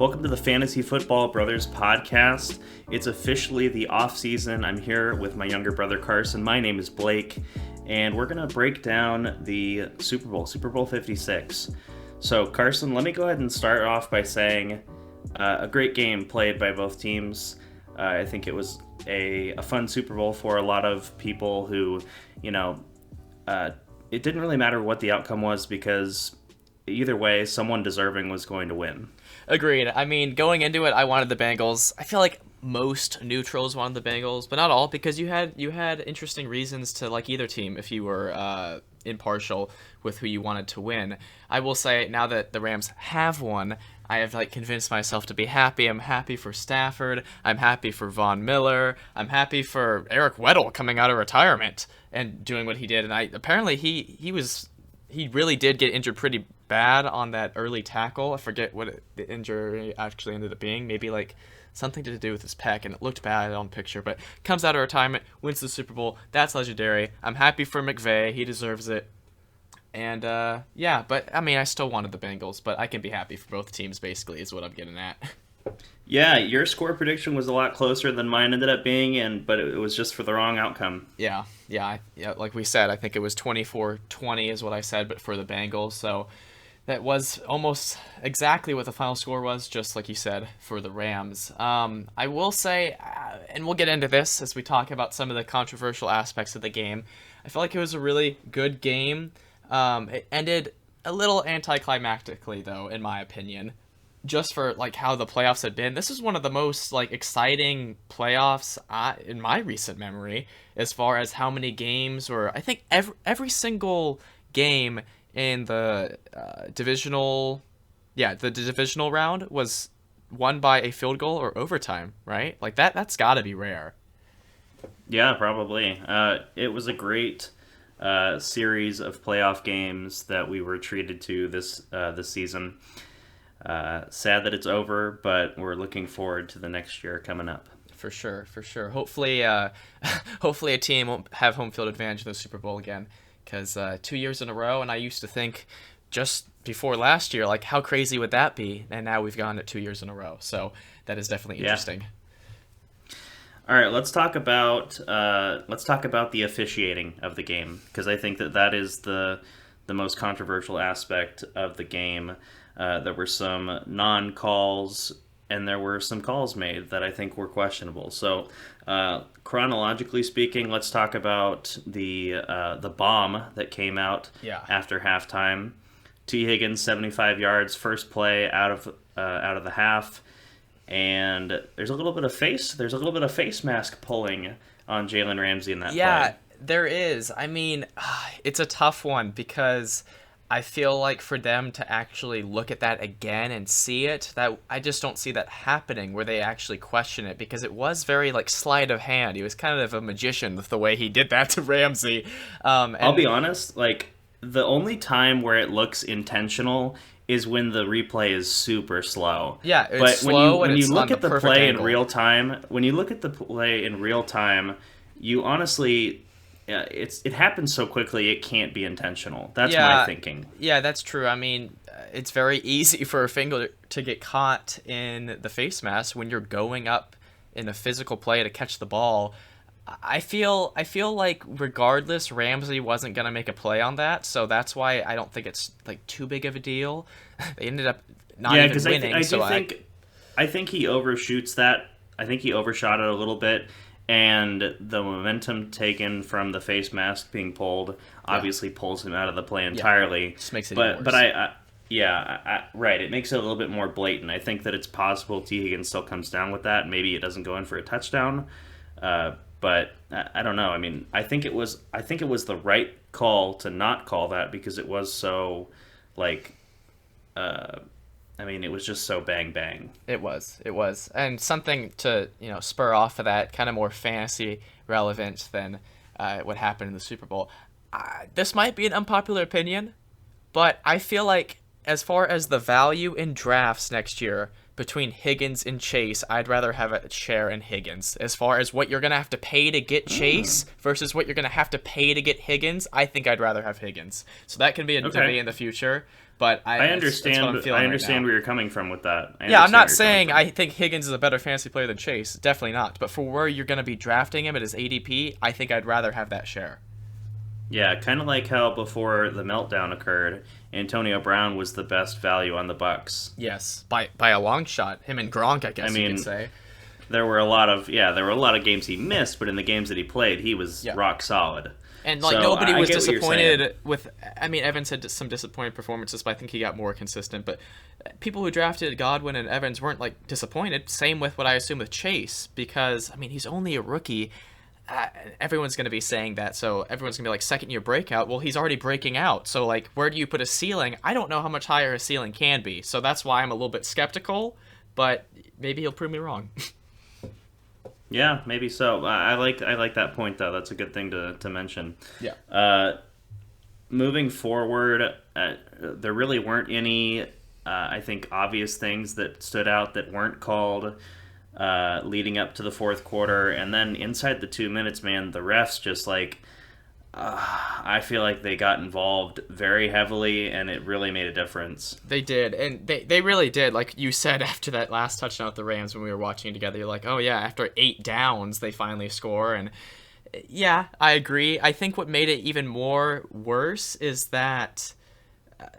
Welcome to the Fantasy Football Brothers podcast. It's officially the off season. I'm here with my younger brother Carson. My name is Blake, and we're going to break down the Super Bowl 56. So Carson, let me go ahead and start off by saying a great game played by both teams. I think it was a fun Super Bowl for a lot of people who, it didn't really matter what the outcome was because either way, someone deserving was going to win. Agreed. I mean, going into it, I wanted the Bengals. I feel like most neutrals wanted the Bengals, but not all, because you had interesting reasons to like either team if you were impartial with who you wanted to win. I will say, now that the Rams have won, I have convinced myself to be happy. I'm happy for Stafford. I'm happy for Von Miller. I'm happy for Eric Weddle coming out of retirement and doing what he did. And apparently he really did get injured pretty bad on that early tackle. I forget what the injury actually ended up being. Maybe something to do with his pec, and it looked bad on picture. But comes out of retirement, wins the Super Bowl. That's legendary. I'm happy for McVay. He deserves it. And but I mean, I still wanted the Bengals, but I can be happy for both teams. Basically, is what I'm getting at. Yeah, your score prediction was a lot closer than mine ended up being, but it was just for the wrong outcome. Yeah. Like we said, I think it was 24-20 is what I said, but for the Bengals. So that was almost exactly what the final score was, just like you said, for the Rams. I will say, and we'll get into this as we talk about some of the controversial aspects of the game, I felt like it was a really good game. It ended a little anticlimactically, though, in my opinion. Just for how the playoffs had been, this is one of the most exciting playoffs in my recent memory, as far as how many games were. I think every single game in the divisional round was won by a field goal or overtime, right? That's got to be rare. Yeah, probably. It was a great series of playoff games that we were treated to this season. Sad that it's over, but we're looking forward to the next year coming up. For sure. Hopefully a team won't have home field advantage in the Super Bowl again, because 2 years in a row, and I used to think just before last year, how crazy would that be? And now we've gone it 2 years in a row, so that is definitely interesting. All right, let's talk about the officiating of the game, because I think that is the most controversial aspect of the game. There were some non-calls, and there were some calls made that I think were questionable. So, chronologically speaking, let's talk about the bomb that came out after halftime. T. Higgins, 75 yards, first play out of the half, and there's a little bit of face mask pulling on Jalen Ramsey in that play. Yeah, there is. I mean, it's a tough one because I feel like for them to actually look at that again and see it, that I just don't see that happening where they actually question it, because it was very sleight of hand. He was kind of a magician with the way he did that to Ramsey. I'll be honest, the only time where it looks intentional is when the replay is super slow. Yeah, it's slow when you look at the play angle. in real time, you honestly, it happens so quickly it can't be intentional. That's my thinking. Yeah, that's true. I mean, it's very easy for a finger to get caught in the face mask when you're going up in a physical play to catch the ball. I feel like regardless, Ramsey wasn't going to make a play on that, so that's why I don't think it's too big of a deal. They ended up not even winning. I think he overshoots that. I think he overshot it a little bit, and the momentum taken from the face mask being pulled obviously pulls him out of the play entirely. Yeah. Just makes it even worse. But right. It makes it a little bit more blatant. I think that it's possible T. Higgins still comes down with that. Maybe it doesn't go in for a touchdown. But I don't know. I mean, I think it was the right call to not call that, because it was so it was just so bang bang. It was, and something to spur off of that, kind of more fantasy relevant than what happened in the Super Bowl. This might be an unpopular opinion, but I feel like as far as the value in drafts next year, between Higgins and Chase, I'd rather have a share in Higgins. As far as what you're going to have to pay to get Chase versus what you're going to have to pay to get Higgins, I think I'd rather have Higgins. So that can be a debate in the future. But I that's what I'm understand. I feeling right understand now. where you're coming from with that. I Yeah, I'm understand not where you're coming saying from. I think Higgins is a better fantasy player than Chase. Definitely not. But for where you're going to be drafting him at his ADP, I think I'd rather have that share. Yeah, kind of like how before the meltdown occurred, Antonio Brown was the best value on the Bucks. Yes, by a long shot. Him and Gronk, I I guess you could mean, say. there were a lot of games he missed, but in the games that he played, he was Yeah. rock solid. And like So nobody I was get what you're saying. disappointed with. I mean, Evans had some disappointing performances, but I think he got more consistent. But people who drafted Godwin and Evans weren't like disappointed. Same with what I assume with Chase, because I mean he's only a rookie. Everyone's going to be saying that, so everyone's going to be like second year breakout. Well, he's already breaking out, so like where do you put a ceiling? I don't know how much higher a ceiling can be, so that's why I'm a little bit skeptical. But maybe he'll prove me wrong. Yeah, maybe so. I like that point though. That's a good thing to mention. Yeah. Moving forward, there really weren't any, I think, obvious things that stood out that weren't called leading up to the fourth quarter. And then inside the 2 minutes, man, the refs just like, I feel like they got involved very heavily, and it really made a difference. They did, and they really did. Like you said after that last touchdown with the Rams when we were watching it together, you're like, oh yeah, after 8 downs, they finally score. And yeah, I agree. I think what made it even more worse is that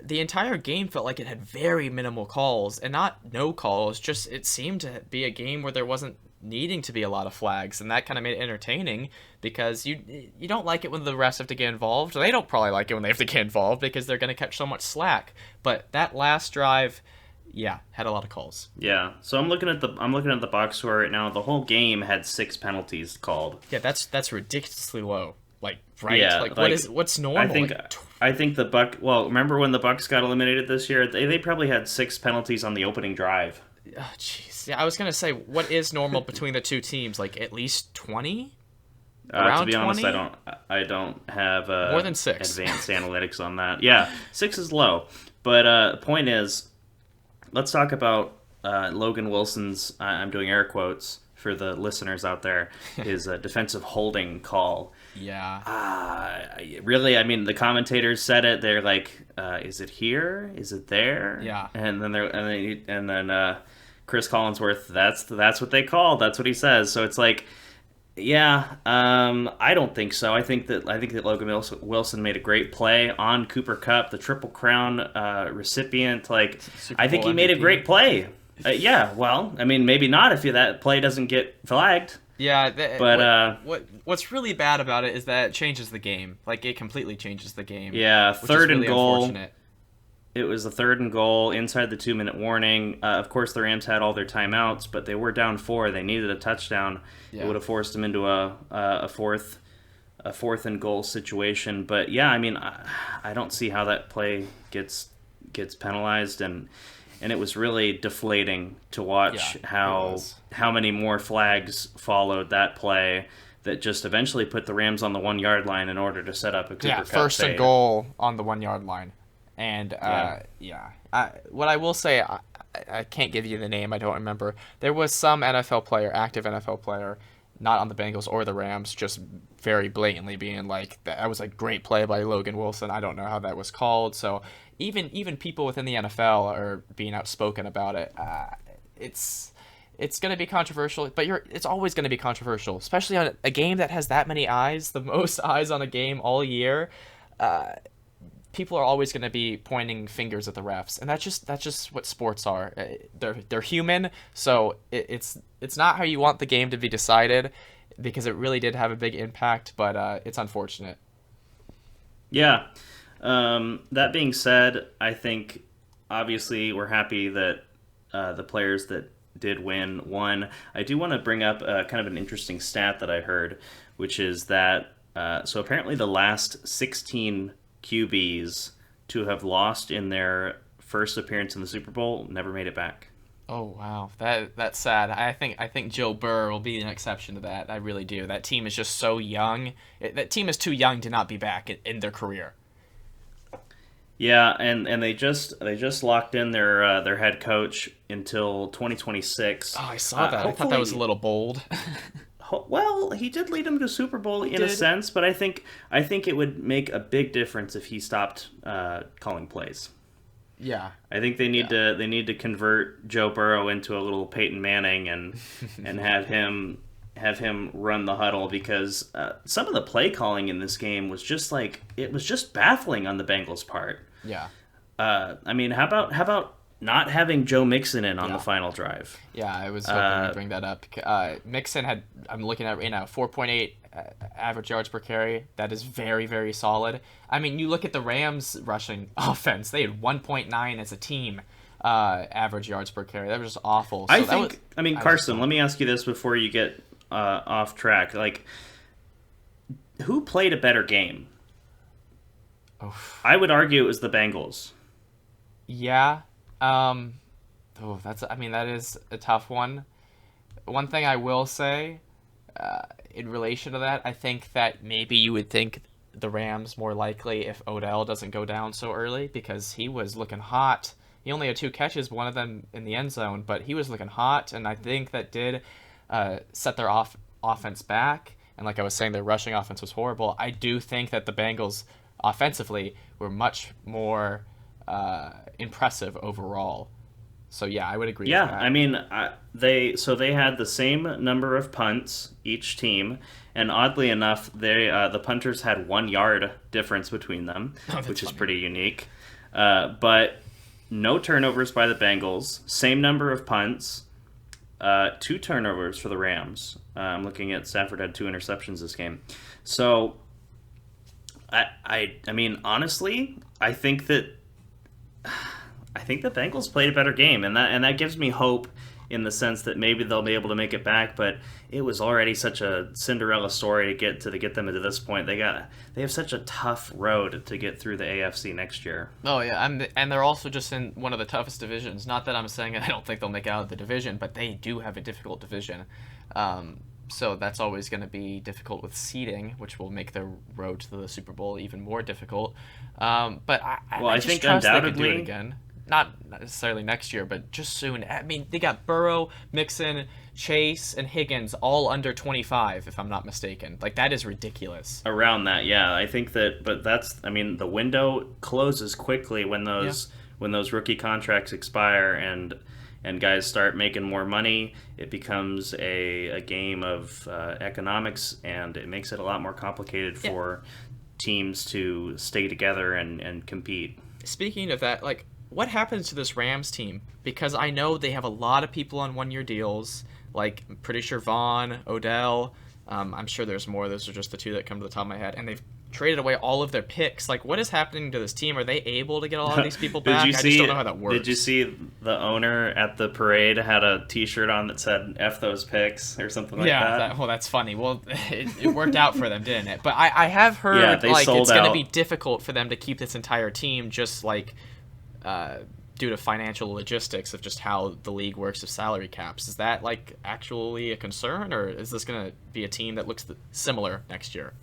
the entire game felt like it had very minimal calls, and not no calls, just it seemed to be a game where there wasn't needing to be a lot of flags, and that kind of made it entertaining because you don't like it when the refs have to get involved. They don't probably like it when they have to get involved because they're going to catch so much slack. But that last drive, yeah, had a lot of calls. Yeah, so I'm looking at the box score right now. The whole game had 6 penalties called. Yeah, that's ridiculously low. Like, right? Yeah, Like, like, what's normal? I think Like, I think the Buck. Well, remember when the Bucks got eliminated this year? They probably had 6 penalties on the opening drive. oh, jeez. Yeah, I was gonna say, what is normal between the two teams? Like, at least 20? To Around be honest, 20? I don't have More than 6. advanced analytics on that. Yeah, 6 is low, but point is, let's talk about Logan Wilson's. I'm doing air quotes for the listeners out there. His defensive holding call. Yeah. Really, I mean, the commentators said it. They're like, "Is it here? Is it there?" Yeah. And then Chris Collinsworth. That's what they called. That's what he says. So it's like, yeah, I don't think so. I think that Logan Wilson made a great play on Cooper Kupp, the Triple Crown recipient. Like, Super I think Bowl he made a MVP. great play. Yeah, well, I mean, maybe not if that play doesn't get flagged. Yeah, But what's really bad about it is that it changes the game. Like it completely changes the game. yeah, which is third and really goal. unfortunate. It was the 3rd and goal inside the 2-minute warning. Of course, the Rams had all their timeouts, but they were down 4. They needed a touchdown. Yeah. It would have forced them into a fourth and goal situation. But yeah, I mean, I don't see how that play gets penalized, and it was really deflating to watch Yeah, it how was. many more flags followed that play that just eventually put the Rams on the 1-yard line in order to set up a Cooper Yeah, Kupp first and fade. goal on the 1 yard line. And what I will say, I can't give you the name. I don't remember. There was some NFL player, active NFL player, not on the Bengals or the Rams, just very blatantly being like, that was a great play by Logan Wilson. I don't know how that was called. So even people within the NFL are being outspoken about it. It's going to be controversial, but it's always going to be controversial, especially on a game that has that many eyes, the most eyes on a game all year. People are always going to be pointing fingers at the refs, and that's just what sports are. They're human, so it's not how you want the game to be decided, because it really did have a big impact, but it's unfortunate. Yeah. That being said, I think obviously we're happy that the players that did won. I do want to bring up kind of an interesting stat that I heard, which is that so apparently the last 16 QBs to have lost in their first appearance in the Super Bowl never made it back. Oh wow, that's sad. I think Joe Burr will be an exception to that. I really do. That team is just so young. That team is too young to not be back in their career. Yeah, and they just locked in their head coach until 2026. Oh, I saw that. I thought that was a little bold. Well, he did lead them to Super Bowl in a did. sense, but I think it would make a big difference if he stopped calling plays. Yeah, I think yeah. they need to convert Joe Burrow into a little Peyton Manning and have him run the huddle because some of the play calling in this game was just like it was just baffling on the Bengals' part. Yeah. I mean, how about not having Joe Mixon in on the Yeah. final drive? Yeah, I was hoping you'd Uh, bring that up. Mixon had, I'm looking at right now, 4.8 average yards per carry. That is very, very solid. I mean, you look at the Rams rushing offense, they had 1.9 as a team average yards per carry. That was just awful. I So that was, think. I mean, I was just Carson. Let me hoping. ask you this before you get off track. Like, who played a better game? Oh, I would argue it was the Bengals. yeah. Um, I mean, that is a tough one. One thing I will say, in relation to that, I think that maybe you would think the Rams more likely if Odell doesn't go down so early because he was looking hot. He only had two catches, one of them in the end zone, but he was looking hot, and I think that did set their offense back. And like I was saying, their rushing offense was horrible. I do think that the Bengals offensively were much more impressive overall. So yeah, I would agree with Yeah, I that. mean, they had the same number of punts each team, and oddly enough, the punters had 1 yard difference between them, Oh, that's which is funny. pretty unique. But no turnovers by the Bengals, same number of punts, 2 turnovers for the Rams. I'm looking at Stafford had 2 interceptions this game, so I mean honestly, I think the Bengals played a better game, and that gives me hope in the sense that maybe they'll be able to make it back. But it was already such a Cinderella story to get them into this point. They have such a tough road to get through the AFC next year. Oh yeah, and they're also just in one of the toughest divisions. Not that I'm saying I don't think they'll make it out of the division, but they do have a difficult division. Um, so that's always going to be difficult with seeding, which will make their road to the Super Bowl even more difficult. But Well, I I just think trust they could do it undoubtedly. again. Not necessarily next year, but just soon. I mean, they got Burrow, Mixon, Chase, and Higgins all under 25, if I'm not mistaken. Like that is ridiculous. Around that, yeah, I think that, but I mean, the window closes quickly Yeah. when those rookie contracts expire and guys start making more money. It becomes a game of economics, and it makes it a lot more complicated Yeah. for teams to stay together and compete. Speaking of that, like, what happens to this Rams team? Because I know they have a lot of people on 1 year deals. Like, I'm pretty sure Vaughn, Odell. I'm sure there's more. Those are just the two that come to the top of my head. And they've traded away all of their picks. Like, what is happening to this team? Are they able to get a lot of these people did you back? I just don't know see how that did you works. see the owner at the parade had a T-shirt on that said "F those picks" or something like Yeah, that? that's funny. Well, it worked out for them, didn't it? But I have Yeah, heard they like sold it's going to be out. difficult for them to keep this entire team just like uh, due to financial logistics of just how the league works of salary caps. Is that like actually a concern, or is this going to be a team that looks similar next year?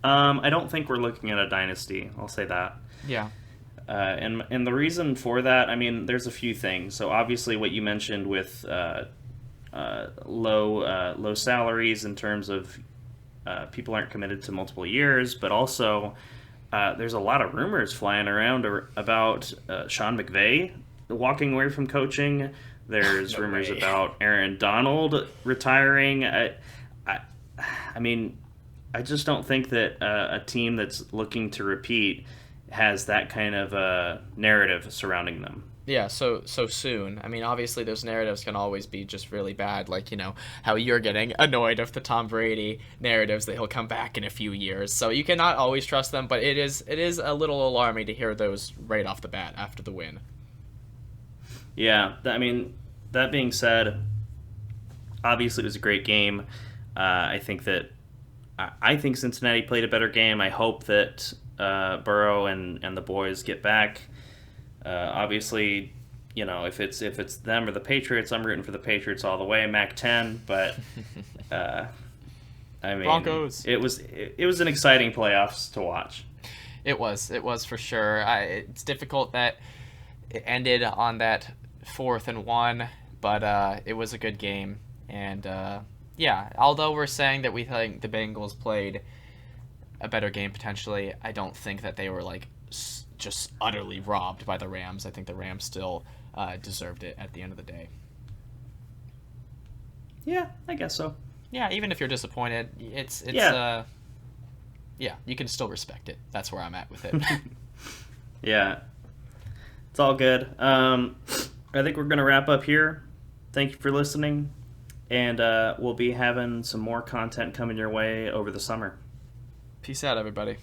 I don't think we're looking at a dynasty. I'll say that. Yeah. And the reason for that, I mean, there's a few things. So obviously, what you mentioned with low salaries in terms of people aren't committed to multiple years, but also there's a lot of rumors flying around about Sean McVay walking away from coaching. There's No rumors way. about Aaron Donald retiring. I, I mean, I just don't think that a team that's looking to repeat has that kind of narrative surrounding them. Yeah, so soon. I mean, obviously those narratives can always be just really bad, like, how you're getting annoyed of the Tom Brady narratives that he'll come back in a few years. So you cannot always trust them, but it is a little alarming to hear those right off the bat after the win. Yeah, I mean, that being said, obviously it was a great game. I think that I think Cincinnati played a better game. I hope that Burrow and the boys get back. Obviously, if it's them or the Patriots, I'm rooting for the Patriots all the way. Mac 10, but uh, I mean, Broncos. it was an exciting playoffs to watch. It was for sure. It's difficult that it ended on that 4th and 1, but it was a good game. And yeah, although we're saying that we think the Bengals played a better game potentially, I don't think that they were like just utterly robbed by the Rams. I think the Rams still deserved it at the end of the day. Yeah, I guess so. Yeah, even if you're disappointed, it's yeah, you can still respect it. That's where I'm at with it. Yeah, it's all good. I think we're going to wrap up here. Thank you for listening, and we'll be having some more content coming your way over the summer. Peace out, everybody.